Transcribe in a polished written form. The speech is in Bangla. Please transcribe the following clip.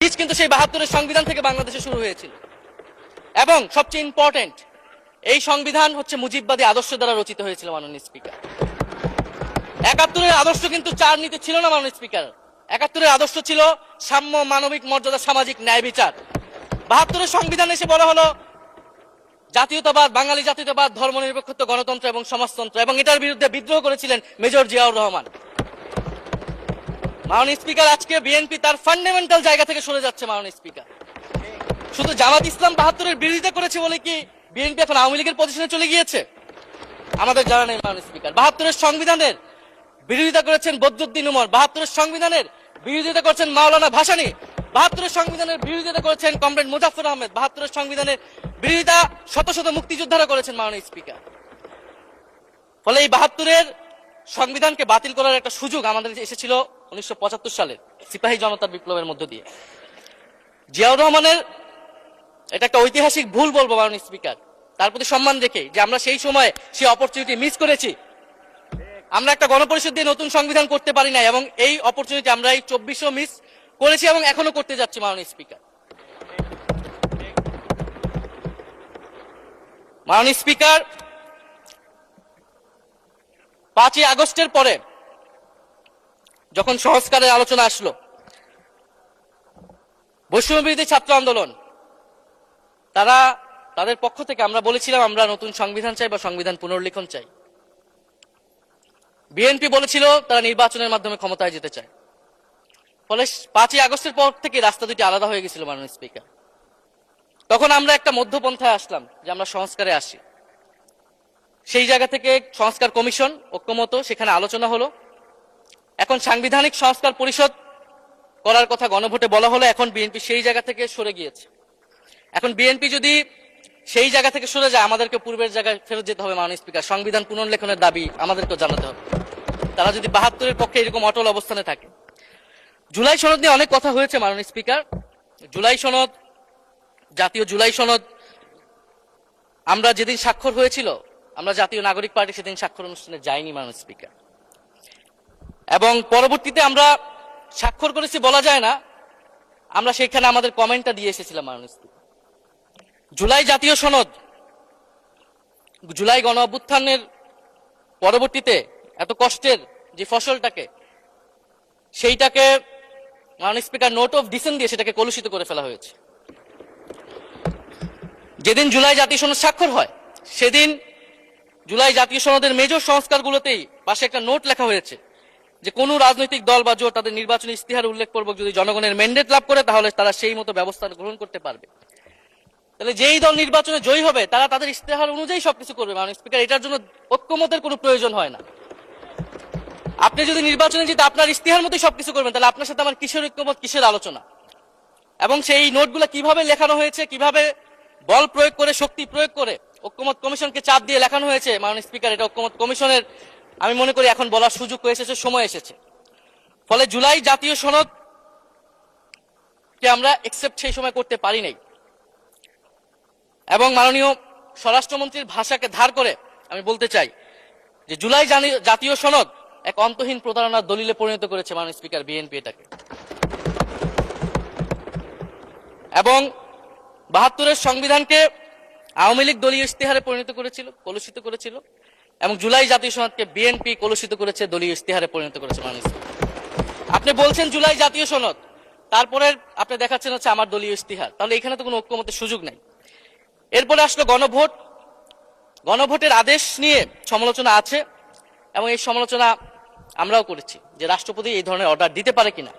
বীজ কিন্তু সেই ৭২-এর সংবিধান থেকে বাংলাদেশে শুরু হয়েছিল। এবং সবচেয়ে ইম্পর্টেন্ট, এই সংবিধান হচ্ছে মুজিববাদী আদর্শ দ্বারা রচিত হয়েছিল মাননীয় স্পিকার। ৭১-এর আদর্শ কিন্তু চার নীতি ছিল না মাননীয় স্পিকার। ৭১-এর আদর্শ ছিল সাম্য, মানবিক মর্যাদা, সামাজিক ন্যায় বিচার। ৭২-এর সংবিধান এসে বলা হলো জাতীয়তাবাদ, বাঙালি জাতীয়তাবাদ, ধর্মনিরপেক্ষত্ব, গণতন্ত্র এবং সমাজতন্ত্র, এবং এটার বিরুদ্ধে বিদ্রোহ করেছিলেন মেজর জিয়াউর রহমান। মাননীয় স্পিকার, আজকে বিএনপি তার ফান্ডামেন্টাল জায়গা থেকে সরে যাচ্ছে। মাননীয় স্পিকার, শুধু জামাত ইসলাম ৭২-এর বিরোধিতা করেছে বলে কি বিএনপি এখন আওয়ামী লীগের পজিশনে চলে গিয়েছে? আমাদের জানা নেই। মাননীয় স্পিকার, ৭২-এর সংবিধানের বিরোধিতা করেছেন বদরুদ্দিন উমর, ৭২-এর সংবিধানের বিরোধিতা করেছেন মাওলানা ভাসানী, ৭২-এর সংবিধানের বিরোধিতা করেছেন কমরেড মুজাফফর আহমেদ, ৭২-এর সংবিধানের বিরোধিতা শত শত মুক্তিযোদ্ধারা করেছেন। মাননীয় স্পিকার, ফলে এই ৭২-এর সংবিধানকে বাতিল করার একটা সুযোগ আমাদের এসেছিল ১৯৭৫ সালের সিপাহী জনতার বিপ্লবের মধ্য দিয়ে। জিয়াউর রহমানের এটা একটা ঐতিহাসিক ভুল বলবো মাননীয় স্পিকার, তার প্রতি সম্মান রেখে, যে আমরা সেই সময় সেই অপরচুনিটি মিস করেছি। আমরা একটা গণপরিষদ দিয়ে নতুন সংবিধান করতে পারি না, এবং এই অপরচুনিটি আমরা এই ২৪ও মিস করেছি এবং এখনো করতে যাচ্ছি। মাননীয় স্পিকার, মাননীয় স্পিকার, ৫ই আগস্টের পরে যখন সংস্কারের আলোচনা আসলো, বৈষম্যবিরোধী ছাত্র আন্দোলন তাদের পক্ষ থেকে আমরা বলেছিলাম আমরা নতুন সংবিধান চাই বা সংবিধান পুনর্লিখন চাই। বিএনপি বলেছিল তারা নির্বাচনের মাধ্যমে ক্ষমতায় যেতে চায়। ফলে ৫ই আগস্টের পর থেকে রাস্তা দুটি আলাদা হয়ে গেছিল। মাননীয় স্পিকার, তখন আমরা একটা মধ্যপন্থায় আসলাম যে আমরা সংস্কারে আসি। সেই জায়গা থেকে সংস্কার কমিশন ঐক্যমত, সেখানে আলোচনা হলো। এখন সাংবিধানিক সংস্কার পরিষদ করার কথা গণভোটে বলা হলো। এখন বিএনপি সেই জায়গা থেকে সরে গিয়েছে। এখন বিএনপি যদি সেই জায়গা থেকে সরে যায়, আমাদেরকে পূর্বের জায়গায় ফেরত যেতে হবে। মাননীয় স্পিকার, সংবিধান পুনর্লেখনের দাবি আমাদেরকে জানাতে হবে। তারা যদি ৭২-এর পক্ষে এরকম অটল অবস্থানে থাকে। জুলাই সনদ নিয়ে অনেক কথা হয়েছে। মাননীয় স্পিকার, জুলাই সনদ, জাতীয় জুলাই সনদ, আমরা যেদিন স্বাক্ষর হয়েছিল, আমরা জাতীয় নাগরিক পার্টি সেদিন স্বাক্ষর অনুষ্ঠানে যাইনি। মাননীয় স্পিকার, এবং পরবর্তীতে আমরা স্বাক্ষর করেছি বলা যায় না, আমরা সেখানে আমাদের কমেন্টটা দিয়ে এসেছিলাম। মাননীয় স্পিকার, জুলাই জাতীয় সনদ, জুলাই গণ অভ্যুত্থানের পরবর্তীতে এত কষ্টের যে ফসলটাকে, সেইটাকে মাননীয় স্পিকার নোট অফ ডিসেন্ট দিয়ে সেটাকে কলুষিত করে ফেলা হয়েছে। যেদিন জুলাই জাতীয় সনদ স্বাক্ষর হয়, সেদিন জুলাই জাতীয় সনদের মেজর সংস্কারগুলোতেই পাশে একটা নোট লেখা হয়েছে যে কোন রাজনৈতিক দল বা জোট তাদের নির্বাচনী ইস্তিহার উল্লেখপূর্বক যদি জনগণের ম্যান্ডেট লাভ করে, তাহলে তারা সেই মতো ব্যবস্থা গ্রহণ করতে পারবে। তাহলে যেই দল নির্বাচনে জয়ী হবে, তারা তাদের ইস্তেহার অনুযায়ী সবকিছু করবে। মাননীয় স্পিকার, এটার জন্য ঐক্যমতের কোনো প্রয়োজন হয় না। আপনি যদি নির্বাচনে জিতে আপনার ইস্তেহার মতোই সবকিছু করবেন, তাহলে আপনার সাথে আমার কিসের ঐক্যমত, কিসের আলোচনা? এবং সেই নোটগুলো কিভাবে লেখানো হয়েছে, কিভাবে বল প্রয়োগ করে, শক্তি প্রয়োগ করে ঐক্যমত কমিশনকে চাপ দিয়ে লেখানো হয়েছে, মাননীয় স্পিকার, এটা ঐক্যমত কমিশনের আমি মনে করি এখন বলার সুযোগ হয়ে এসেছে, সময় এসেছে। ফলে জুলাই জাতীয় সনদ কে আমরা একসেপ্ট সেই সময় করতে পারি নাই। এবং মাননীয় স্বরাষ্ট্রমন্ত্রীর ভাষাকে ধার করে আমি বলতে চাই যে জুলাই জাতীয় সনদ এক অন্তহীন প্রতারণার দলিলে পরিণত করেছে মাননীয় স্পিকার বিএনপি এটাকে। এবং ৭২-এর সংবিধানকে আওয়ামী লীগ দলীয় ইস্তেহারে পরিণত করেছিল, কলুষিত করেছিল, এবং জুলাই জাতীয় সনদকে বিএনপি কলুষিত করেছে, দলীয় ইস্তেহারে পরিণত করেছে। মাননীয় স্পিকার, আপনি বলছেন জুলাই জাতীয় সনদ, তারপরে আপনি দেখাচ্ছেন হচ্ছে আমার দলীয় ইস্তেহার, তাহলে এখানে তো কোনো ঐক্যমতের সুযোগ নাই। এরপরে আসলো গণভোট। গণভোটের আদেশ নিয়ে সমালোচনা আছে, এবং এই সমালোচনা আমরাও করেছি যে রাষ্ট্রপতি এই ধরনের অর্ডার দিতে পারে কিনা।